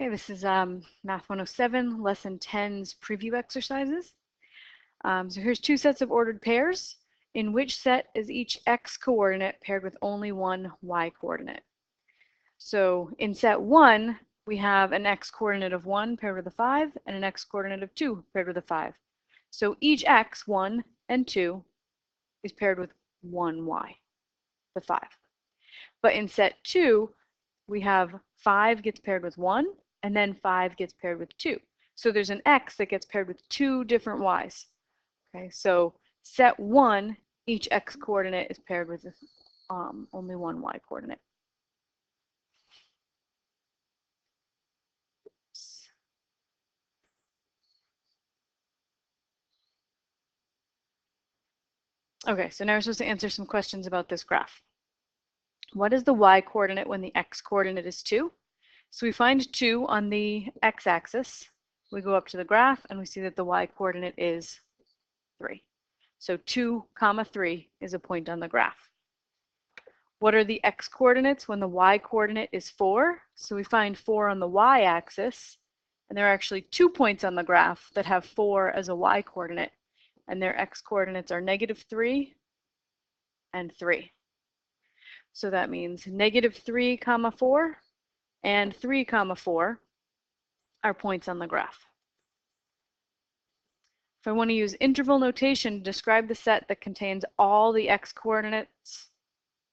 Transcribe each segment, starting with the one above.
Okay, this is Math 107, Lesson 10's preview exercises. So here's two sets of ordered pairs. In which set is each x coordinate paired with only one y coordinate? So in set 1, we have an x coordinate of 1 paired with a 5 and an x coordinate of 2 paired with a 5. So each x, 1 and 2, is paired with one y, the 5. But in set 2, we have 5 gets paired with 1, and then 5 gets paired with 2. So there's an x that gets paired with two different y's. Okay, so set 1, each x coordinate is paired with only one y coordinate. Okay, so now we're supposed to answer some questions about this graph. What is the y coordinate when the x coordinate is 2? So we find 2 on the x-axis. We go up to the graph and we see that the y coordinate is 3. So 2, 3 is a point on the graph. What are the x coordinates when the y coordinate is 4? So we find 4 on the y-axis, and there are actually 2 points on the graph that have 4 as a y coordinate, and their x coordinates are -3 and 3. So that means -3, 4 and 3, 4 are points on the graph. If I want to use interval notation to describe the set that contains all the x coordinates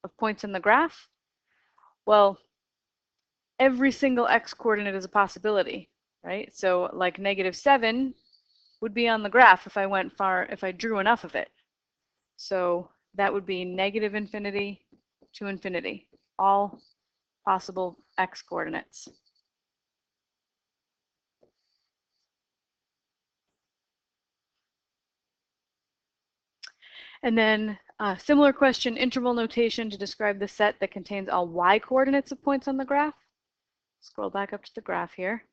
of points in the graph, well, every single x coordinate is a possibility, right? So like -7 would be on the graph if I went far, if I drew enough of it. So that would be -infinity to infinity, all possible x coordinates. And then a similar question, interval notation to describe the set that contains all y coordinates of points on the graph. Scroll back up to the graph here.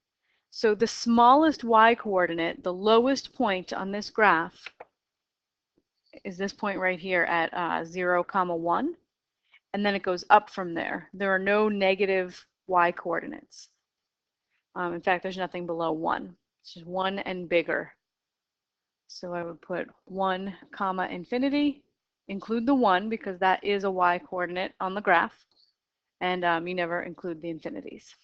So the smallest y coordinate, the lowest point on this graph, is this point right here at 0, 1. And then it goes up from there. There are no negative y coordinates. In fact, there's nothing below 1. It's just 1 and bigger. So I would put 1, infinity, include the 1 because that is a y coordinate on the graph, and you never include the infinities.